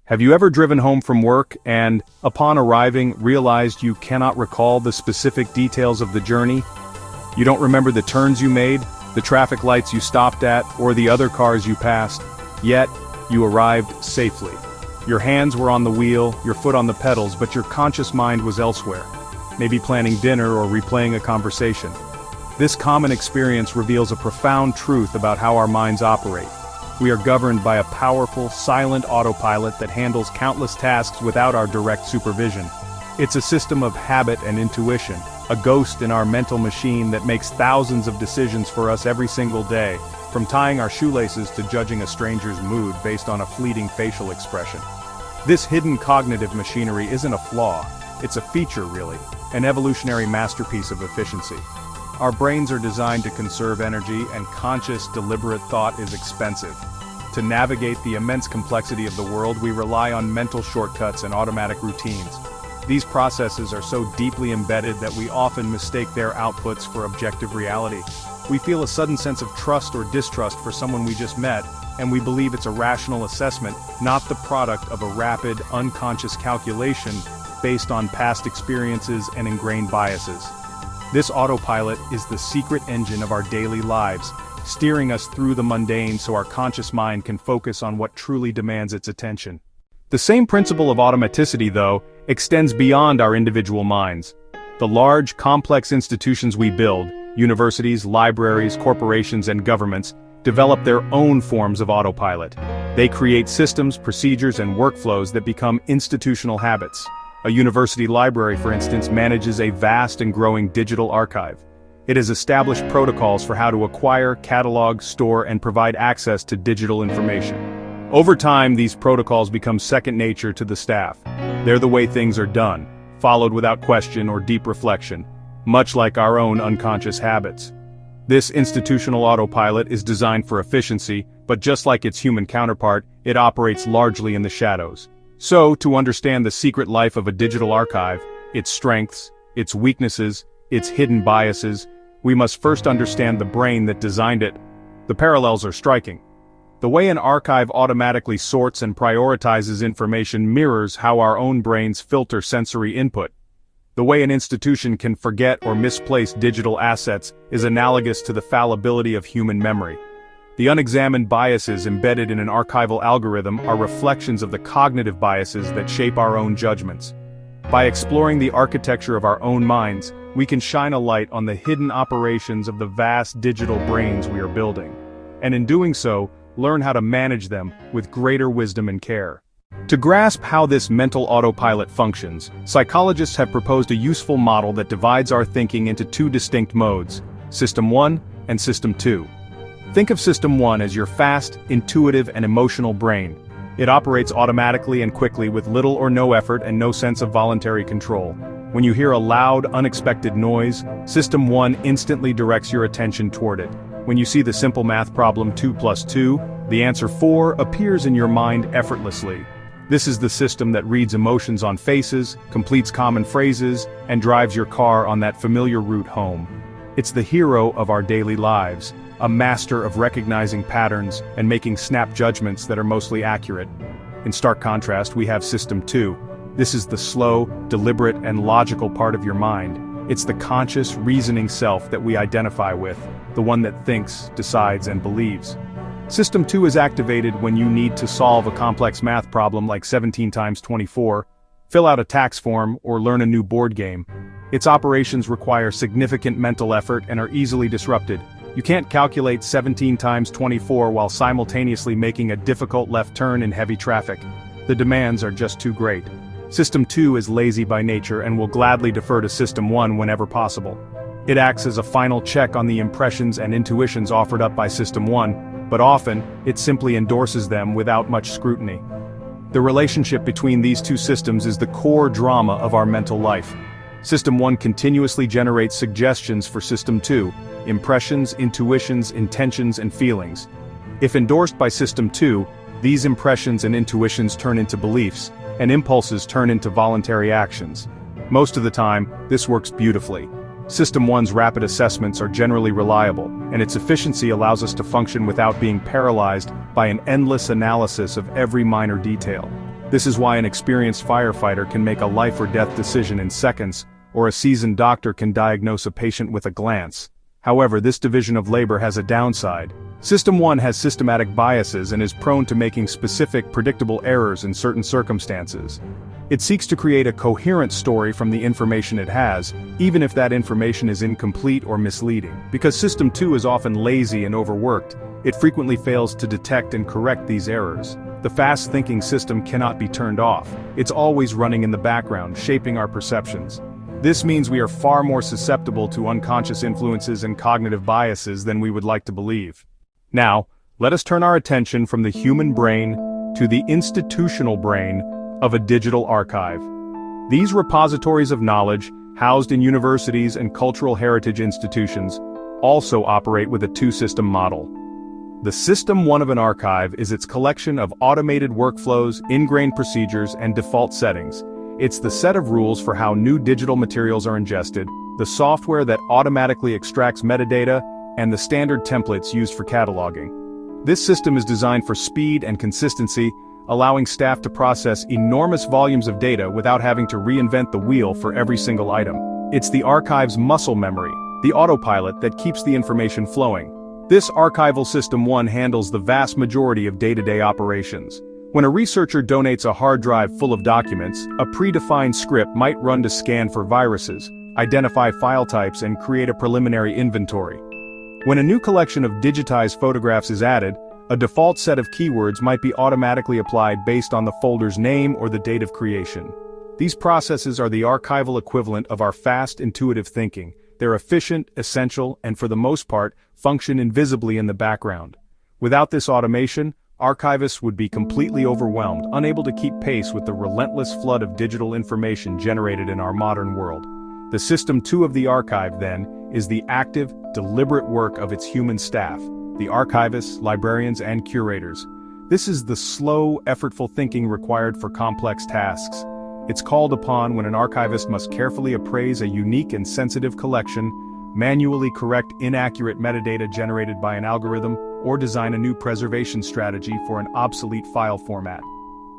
Have you ever driven home from work and, upon arriving, realized you cannot recall the specific details of the journey? You don't remember the turns you made, the traffic lights you stopped at, or the other cars you passed, yet you arrived safely. Your hands were on the wheel, your foot on the pedals, but your conscious mind was elsewhere, maybe planning dinner or replaying a conversation. This common experience reveals a profound truth about how our minds operate. We are governed by a powerful, silent autopilot that handles countless tasks without our direct supervision. It's a system of habit and intuition, a ghost in our mental machine that makes thousands of decisions for us every single day, from tying our shoelaces to judging a stranger's mood based on a fleeting facial expression. This hidden cognitive machinery isn't a flaw, it's a feature really, an evolutionary masterpiece of efficiency. Our brains are designed to conserve energy, and conscious, deliberate thought is expensive. To navigate the immense complexity of the world, we rely on mental shortcuts and automatic routines. These processes are so deeply embedded that we often mistake their outputs for objective reality. We feel a sudden sense of trust or distrust for someone we just met, and we believe it's a rational assessment, not the product of a rapid, unconscious calculation based on past experiences and ingrained biases. This autopilot is the secret engine of our daily lives, steering us through the mundane so our conscious mind can focus on what truly demands its attention. The same principle of automaticity, though, extends beyond our individual minds. The large, complex institutions we build, universities, libraries, corporations, and governments, develop their own forms of autopilot. They create systems, procedures, and workflows that become institutional habits. A university library, for instance, manages a vast and growing digital archive. It has established protocols for how to acquire, catalog, store, and provide access to digital information. Over time, these protocols become second nature to the staff. They're the way things are done, followed without question or deep reflection, much like our own unconscious habits. This institutional autopilot is designed for efficiency, but just like its human counterpart, it operates largely in the shadows. So, to understand the secret life of a digital archive, its strengths, its weaknesses, its hidden biases, we must first understand the brain that designed it. The parallels are striking. The way an archive automatically sorts and prioritizes information mirrors how our own brains filter sensory input. The way an institution can forget or misplace digital assets is analogous to the fallibility of human memory. The unexamined biases embedded in an archival algorithm are reflections of the cognitive biases that shape our own judgments. By exploring the architecture of our own minds, we can shine a light on the hidden operations of the vast digital brains we are building. And in doing so, learn how to manage them with greater wisdom and care. To grasp how this mental autopilot functions, psychologists have proposed a useful model that divides our thinking into two distinct modes, System 1 and System 2. Think of System 1 as your fast, intuitive, and emotional brain. It operates automatically and quickly with little or no effort and no sense of voluntary control. When you hear a loud, unexpected noise, System 1 instantly directs your attention toward it. When you see the simple math problem 2 plus 2, the answer 4 appears in your mind effortlessly. This is the system that reads emotions on faces, completes common phrases, and drives your car on that familiar route home. It's the hero of our daily lives, a master of recognizing patterns and making snap judgments that are mostly accurate. In stark contrast, we have System 2. This is the slow, deliberate, and logical part of your mind. It's the conscious, reasoning self that we identify with, the one that thinks, decides, and believes. System 2 is activated when you need to solve a complex math problem like 17 times 24, fill out a tax form, or learn a new board game. Its operations require significant mental effort and are easily disrupted. You can't calculate 17 times 24 while simultaneously making a difficult left turn in heavy traffic. The demands are just too great. System 2 is lazy by nature and will gladly defer to System 1 whenever possible. It acts as a final check on the impressions and intuitions offered up by System 1, but often, it simply endorses them without much scrutiny. The relationship between these two systems is the core drama of our mental life. System 1 continuously generates suggestions for System 2, impressions, intuitions, intentions, and feelings. If endorsed by System 2, these impressions and intuitions turn into beliefs, and impulses turn into voluntary actions. Most of the time, this works beautifully. System 1's rapid assessments are generally reliable, and its efficiency allows us to function without being paralyzed by an endless analysis of every minor detail. This is why an experienced firefighter can make a life or death decision in seconds, or a seasoned doctor can diagnose a patient with a glance. However, this division of labor has a downside. System 1 has systematic biases and is prone to making specific, predictable errors in certain circumstances. It seeks to create a coherent story from the information it has, even if that information is incomplete or misleading. Because System 2 is often lazy and overworked, it frequently fails to detect and correct these errors. The fast-thinking system cannot be turned off. It's always running in the background, shaping our perceptions. This means we are far more susceptible to unconscious influences and cognitive biases than we would like to believe. Now, let us turn our attention from the human brain to the institutional brain of a digital archive. These repositories of knowledge, housed in universities and cultural heritage institutions, also operate with a two-system model. The System 1 of an archive is its collection of automated workflows, ingrained procedures, and default settings. It's the set of rules for how new digital materials are ingested, the software that automatically extracts metadata, and the standard templates used for cataloging. This system is designed for speed and consistency, allowing staff to process enormous volumes of data without having to reinvent the wheel for every single item. It's the archive's muscle memory, the autopilot that keeps the information flowing. This archival System 1 handles the vast majority of day-to-day operations. When a researcher donates a hard drive full of documents, a predefined script might run to scan for viruses, identify file types, and create a preliminary inventory. When a new collection of digitized photographs is added, a default set of keywords might be automatically applied based on the folder's name or the date of creation. These processes are the archival equivalent of our fast, intuitive thinking. They're efficient, essential, and for the most part, function invisibly in the background. Without this automation, archivists would be completely overwhelmed, unable to keep pace with the relentless flood of digital information generated in our modern world. The System 2 of the archive, then, is the active, deliberate work of its human staff, the archivists, librarians, and curators. This is the slow, effortful thinking required for complex tasks. It's called upon when an archivist must carefully appraise a unique and sensitive collection, manually correct inaccurate metadata generated by an algorithm, or design a new preservation strategy for an obsolete file format.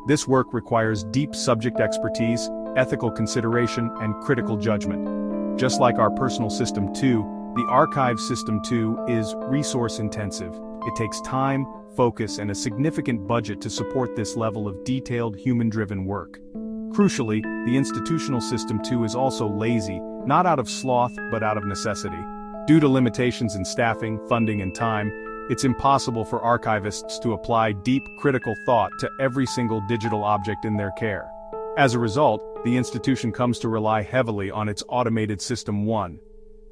This work requires deep subject expertise, ethical consideration, and critical judgment. Just like our personal System 2, the archive System 2 is resource-intensive. It takes time, focus, and a significant budget to support this level of detailed, human-driven work. Crucially, the institutional System 2 is also lazy, not out of sloth but out of necessity. Due to limitations in staffing, funding, and time, it's impossible for archivists to apply deep, critical thought to every single digital object in their care. As a result, the institution comes to rely heavily on its automated System 1.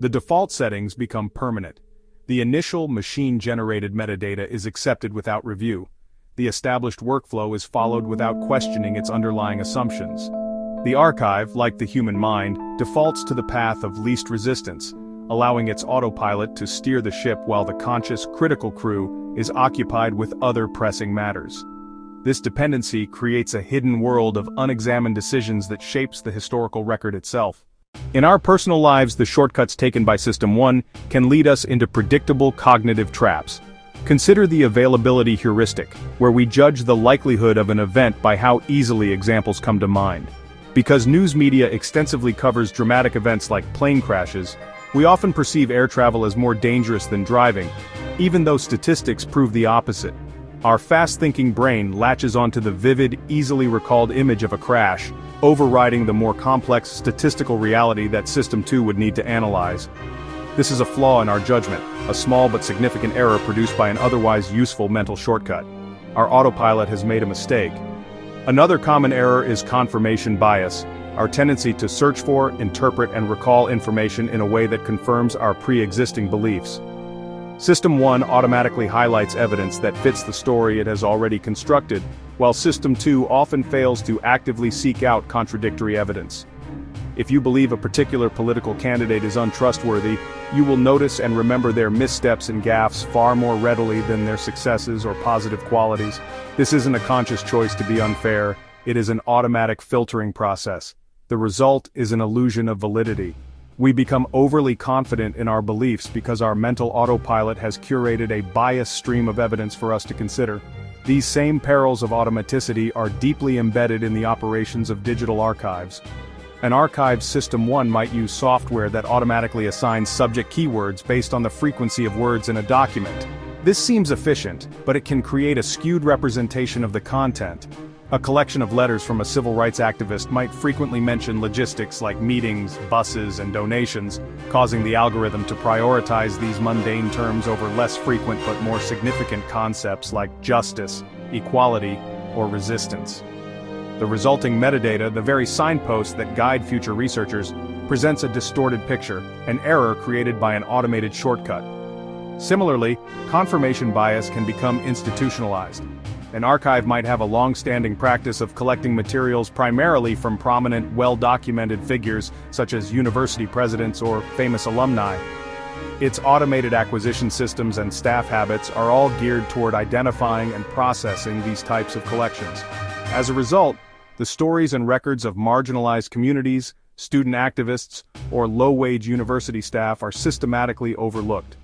The default settings become permanent. The initial machine-generated metadata is accepted without review. The established workflow is followed without questioning its underlying assumptions. The archive, like the human mind, defaults to the path of least resistance, allowing its autopilot to steer the ship while the conscious, critical crew is occupied with other pressing matters. This dependency creates a hidden world of unexamined decisions that shapes the historical record itself. In our personal lives, the shortcuts taken by System 1 can lead us into predictable cognitive traps. Consider the availability heuristic, where we judge the likelihood of an event by how easily examples come to mind. Because news media extensively covers dramatic events like plane crashes, we often perceive air travel as more dangerous than driving, even though statistics prove the opposite. Our fast-thinking brain latches onto the vivid, easily recalled image of a crash, overriding the more complex statistical reality that System 2 would need to analyze. This is a flaw in our judgment, a small but significant error produced by an otherwise useful mental shortcut. Our autopilot has made a mistake. Another common error is confirmation bias, our tendency to search for, interpret, and recall information in a way that confirms our pre-existing beliefs. System 1 automatically highlights evidence that fits the story it has already constructed, while System 2 often fails to actively seek out contradictory evidence. If you believe a particular political candidate is untrustworthy, you will notice and remember their missteps and gaffes far more readily than their successes or positive qualities. This isn't a conscious choice to be unfair, it is an automatic filtering process. The result is an illusion of validity. We become overly confident in our beliefs because our mental autopilot has curated a biased stream of evidence for us to consider. These same perils of automaticity are deeply embedded in the operations of digital archives. An archive System 1 might use software that automatically assigns subject keywords based on the frequency of words in a document. This seems efficient, but it can create a skewed representation of the content. A collection of letters from a civil rights activist might frequently mention logistics like meetings, buses, and donations, causing the algorithm to prioritize these mundane terms over less frequent but more significant concepts like justice, equality, or resistance. The resulting metadata, the very signposts that guide future researchers, presents a distorted picture, an error created by an automated shortcut. Similarly, confirmation bias can become institutionalized. An archive might have a long-standing practice of collecting materials primarily from prominent, well-documented figures such as university presidents or famous alumni. Its automated acquisition systems and staff habits are all geared toward identifying and processing these types of collections. As a result, the stories and records of marginalized communities, student activists, or low-wage university staff are systematically overlooked.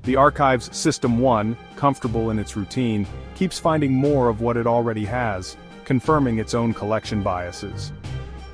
The archive's System 1, comfortable in its routine, keeps finding more of what it already has, confirming its own collection biases.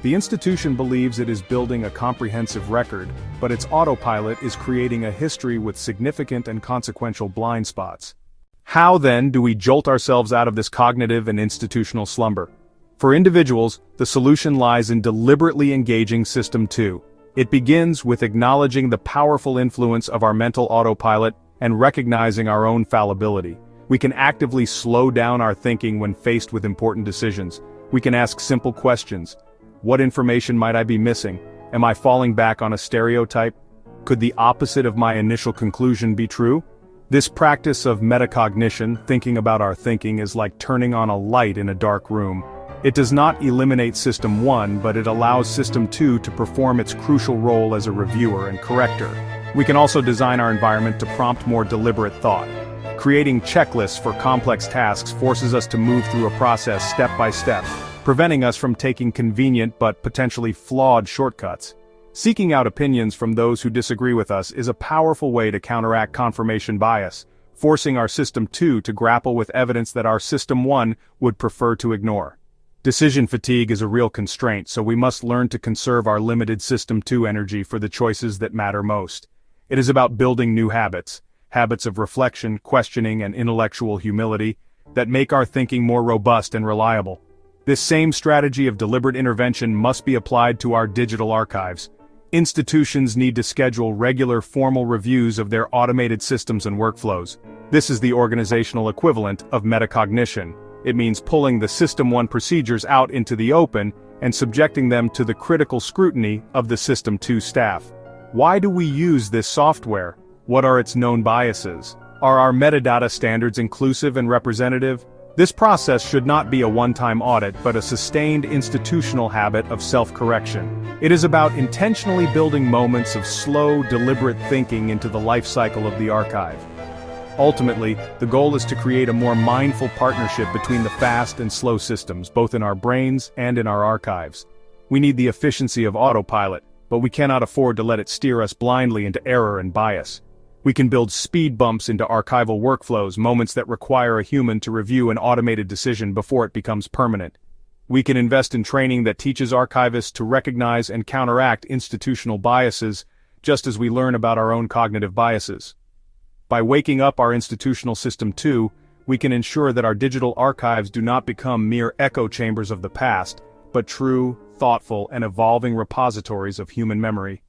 The institution believes it is building a comprehensive record, but its autopilot is creating a history with significant and consequential blind spots. How then do we jolt ourselves out of this cognitive and institutional slumber? For individuals, the solution lies in deliberately engaging System 2. It begins with acknowledging the powerful influence of our mental autopilot and recognizing our own fallibility. We can actively slow down our thinking when faced with important decisions. We can ask simple questions. What information might I be missing? Am I falling back on a stereotype? Could the opposite of my initial conclusion be true? This practice of metacognition, thinking about our thinking, is like turning on a light in a dark room. It does not eliminate System 1, but it allows System 2 to perform its crucial role as a reviewer and corrector. We can also design our environment to prompt more deliberate thought. Creating checklists for complex tasks forces us to move through a process step by step, preventing us from taking convenient but potentially flawed shortcuts. Seeking out opinions from those who disagree with us is a powerful way to counteract confirmation bias, forcing our System 2 to grapple with evidence that our System 1 would prefer to ignore. Decision fatigue is a real constraint, so we must learn to conserve our limited System 2 energy for the choices that matter most. It is about building new habits of reflection, questioning, and intellectual humility, that make our thinking more robust and reliable. This same strategy of deliberate intervention must be applied to our digital archives. Institutions need to schedule regular formal reviews of their automated systems and workflows. This is the organizational equivalent of metacognition. It means pulling the System 1 procedures out into the open and subjecting them to the critical scrutiny of the System 2 staff. Why do we use this software? What are its known biases? Are our metadata standards inclusive and representative? This process should not be a one-time audit, but a sustained institutional habit of self-correction. It is about intentionally building moments of slow, deliberate thinking into the life cycle of the archive. Ultimately, the goal is to create a more mindful partnership between the fast and slow systems, both in our brains and in our archives. We need the efficiency of autopilot, but we cannot afford to let it steer us blindly into error and bias. We can build speed bumps into archival workflows, moments that require a human to review an automated decision before it becomes permanent. We can invest in training that teaches archivists to recognize and counteract institutional biases, just as we learn about our own cognitive biases. By waking up our institutional System 2, we can ensure that our digital archives do not become mere echo chambers of the past, but true, thoughtful, and evolving repositories of human memory.